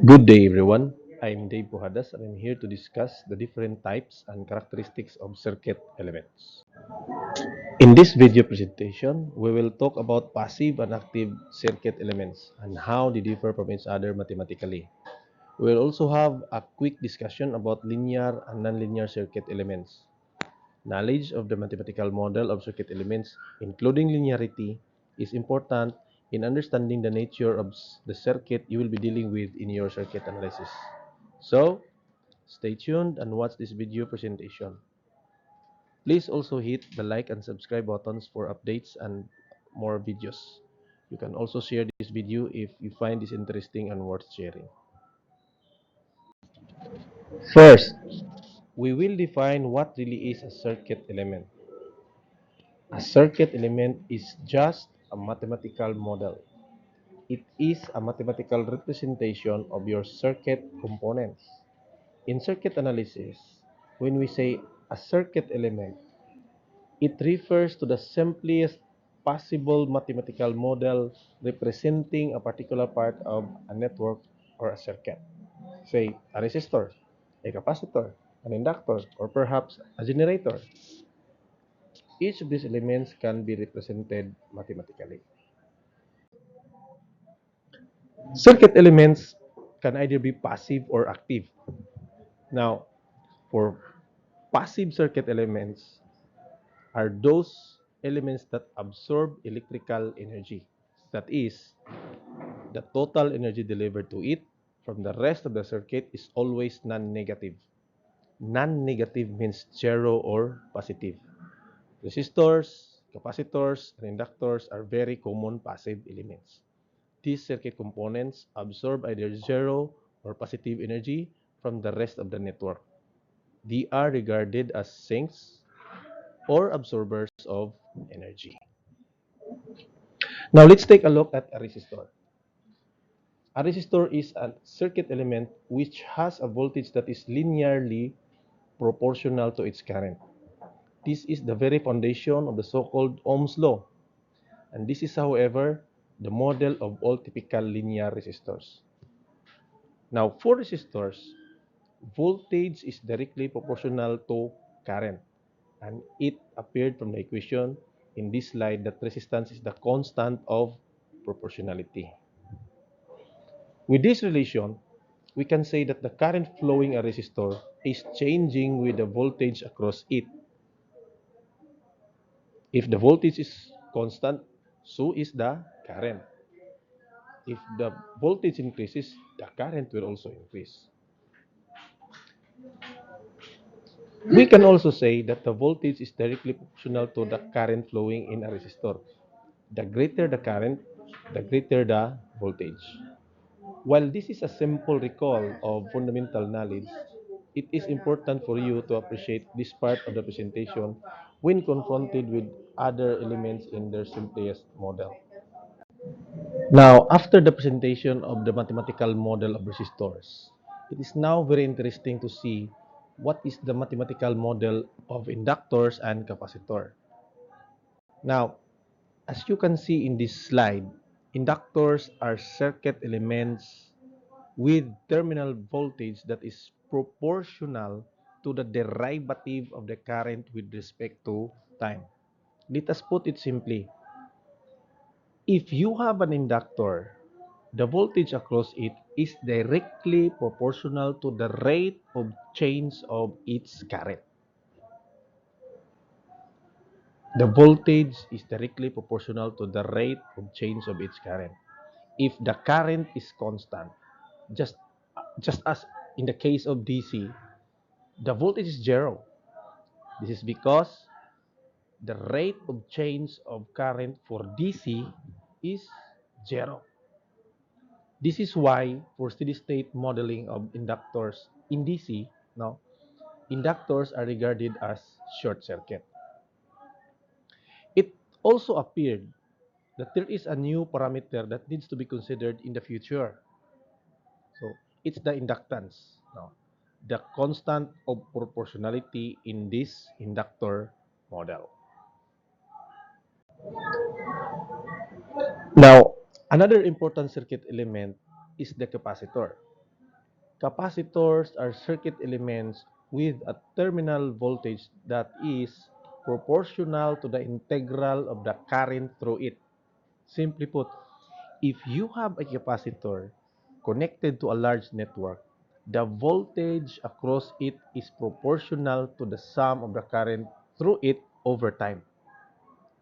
Good day, everyone. I'm Dave Pujadas, and I'm here to discuss the different types and characteristics of circuit elements. In this video presentation, we will talk about passive and active circuit elements and how they differ from each other mathematically. We will also have a quick discussion about linear and nonlinear circuit elements. Knowledge of the mathematical model of circuit elements, including linearity, is important in understanding the nature of the circuit you will be dealing with in your circuit analysis. So, stay tuned and watch this video presentation. Please also hit the like and subscribe buttons for updates and more videos. You can also share this video if you find this interesting and worth sharing. First, we will define what really is a circuit element. A circuit element is just a mathematical model. It is a mathematical representation of your circuit components. In circuit analysis, when we say a circuit element, it refers to the simplest possible mathematical model representing a particular part of a network or a circuit. Say, a resistor, a capacitor, an inductor, or perhaps a generator. Each of these elements can be represented mathematically. Circuit elements can either be passive or active. Now, for passive circuit elements are those elements that absorb electrical energy. That is, the total energy delivered to it from the rest of the circuit is always non-negative. Non-negative means zero or positive. Resistors, capacitors, and inductors are very common passive elements. These circuit components absorb either zero or positive energy from the rest of the network. They are regarded as sinks or absorbers of energy. Now let's take a look at a resistor. A resistor is a circuit element which has a voltage that is linearly proportional to its current. This is the very foundation of the so-called Ohm's law. And this is, however, the model of all typical linear resistors. Now, for resistors, voltage is directly proportional to current. And it appeared from the equation in this slide that resistance is the constant of proportionality. With this relation, we can say that the current flowing a resistor is changing with the voltage across it. If the voltage is constant, so is the current. If the voltage increases, the current will also increase. We can also say that the voltage is directly proportional to the current flowing in a resistor. The greater the current, the greater the voltage. While this is a simple recall of fundamental knowledge, it is important for you to appreciate this part of the presentation when confronted with other elements in their simplest model. Now, after the presentation of the mathematical model of resistors, it is now very interesting to see what is the mathematical model of inductors and capacitor. Now, as you can see in this slide, inductors are circuit elements with terminal voltage that is proportional to the derivative of the current with respect to time. Let us put it simply. If you have an inductor, the voltage across it is directly proportional to the rate of change of its current. The voltage is directly proportional to the rate of change of its current. If the current is constant, just, just as in the case of DC, the voltage is zero. This is because the rate of change of current for DC is zero. This is why for steady-state modeling of inductors in DC, now inductors are regarded as short circuit. It also appeared that there is a new parameter that needs to be considered in the future. So it's the inductance. Now, the constant of proportionality in this inductor model. Now, another important circuit element is the capacitor. Capacitors are circuit elements with a terminal voltage that is proportional to the integral of the current through it. Simply put, if you have a capacitor connected to a large network, the voltage across it is proportional to the sum of the current through it over time.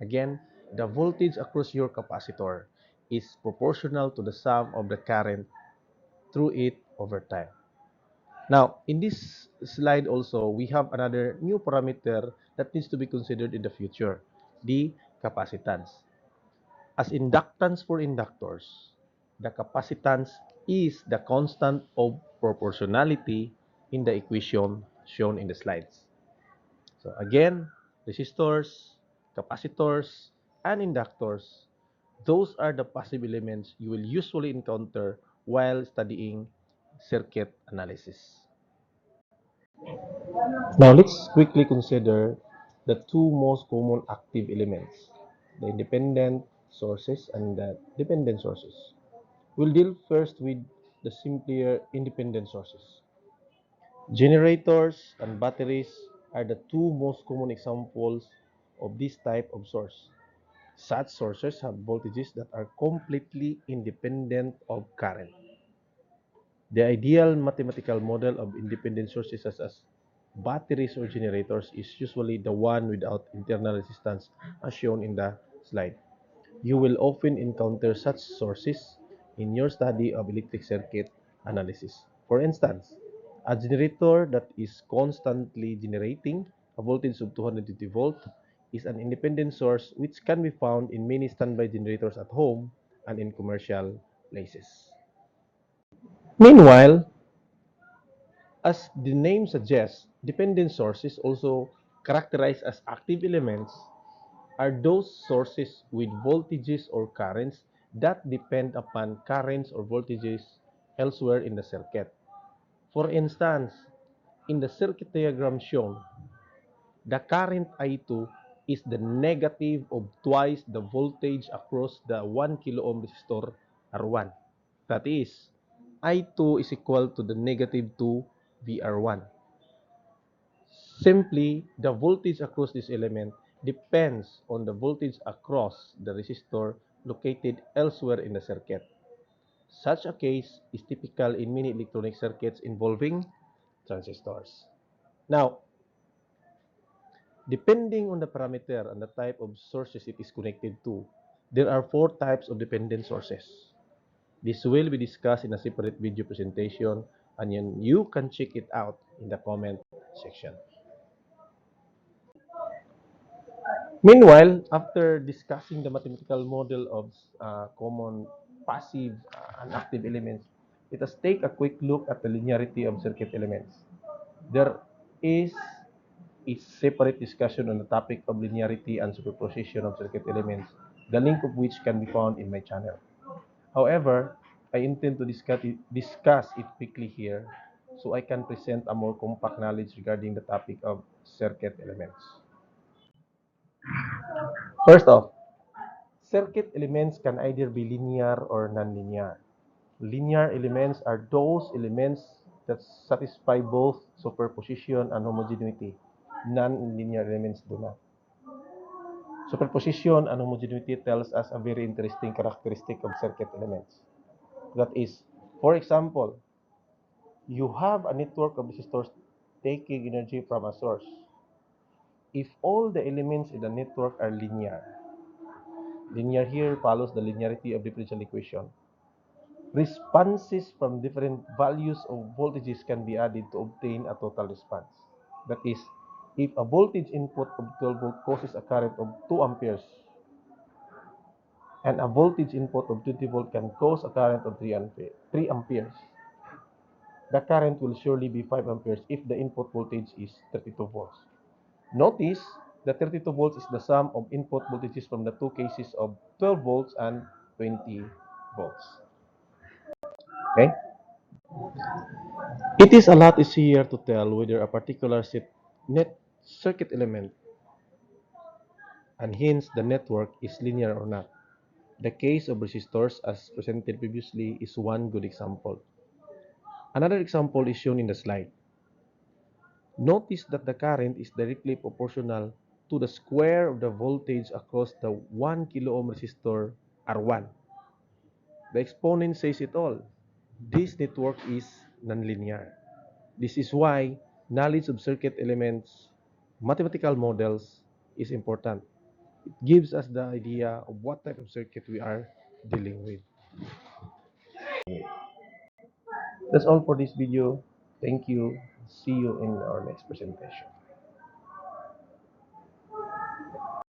Again, the voltage across your capacitor is proportional to the sum of the current through it over time. Now, in this slide also, we have another new parameter that needs to be considered in the future, the capacitance. As inductance for inductors, the capacitance is the constant of proportionality in the equation shown in the slides. So again, resistors, capacitors, and inductors, those are the passive elements you will usually encounter while studying circuit analysis. Now let's quickly consider the two most common active elements, the independent sources and the dependent sources. We'll deal first with the simpler independent sources. Generators and batteries are the two most common examples of this type of source. Such sources have voltages that are completely independent of current. The ideal mathematical model of independent sources such as batteries or generators is usually the one without internal resistance as shown in the slide. You will often encounter such sources in your study of electric circuit analysis. For instance, a generator that is constantly generating a voltage of 220 volt is an independent source which can be found in many standby generators at home and in commercial places. Meanwhile, as the name suggests, dependent sources, also characterized as active elements, are those sources with voltages or currents that depend upon currents or voltages elsewhere in the circuit. For instance, in the circuit diagram shown, the current I2 is the negative of twice the voltage across the 1 kilo ohm resistor R1. That is, I2 is equal to the negative 2 VR1. Simply, the voltage across this element depends on the voltage across the resistor located elsewhere in the circuit. Such a case is typical in many electronic circuits involving transistors. Now, depending on the parameter and the type of sources it is connected to, there are four types of dependent sources. This will be discussed in a separate video presentation, and you can check it out in the comment section. Meanwhile, after discussing the mathematical model of common passive and active elements, let us take a quick look at the linearity of circuit elements. There is a separate discussion on the topic of linearity and superposition of circuit elements, the link of which can be found in my channel. However, I intend to discuss it quickly here so I can present a more compact knowledge regarding the topic of circuit elements. First off, circuit elements can either be linear or nonlinear. Linear elements are those elements that satisfy both superposition and homogeneity. Non-linear elements do not. Superposition and homogeneity tells us a very interesting characteristic of circuit elements. That is, for example, you have a network of resistors taking energy from a source. If all the elements in the network are linear, linear here follows the linearity of differential equation. Responses from different values of voltages can be added to obtain a total response. That is, if a voltage input of 12 volt causes a current of 2 amperes and a voltage input of 20 volt can cause a current of 3 amperes, the current will surely be 5 amperes if the input voltage is 32 volts. Notice that 32 volts is the sum of input voltages from the two cases of 12 volts and 20 volts. Okay? It is a lot easier to tell whether a particular net circuit element and hence the network is linear or not. The case of resistors as presented previously is one good example. Another example is shown in the slide. Notice that the current is directly proportional to the square of the voltage across the 1 kilo ohm resistor R1. The exponent says it all. This network is nonlinear. This is why knowledge of circuit elements, mathematical models is important. It gives us the idea of what type of circuit we are dealing with. That's all for this video. Thank you. See you in our next presentation.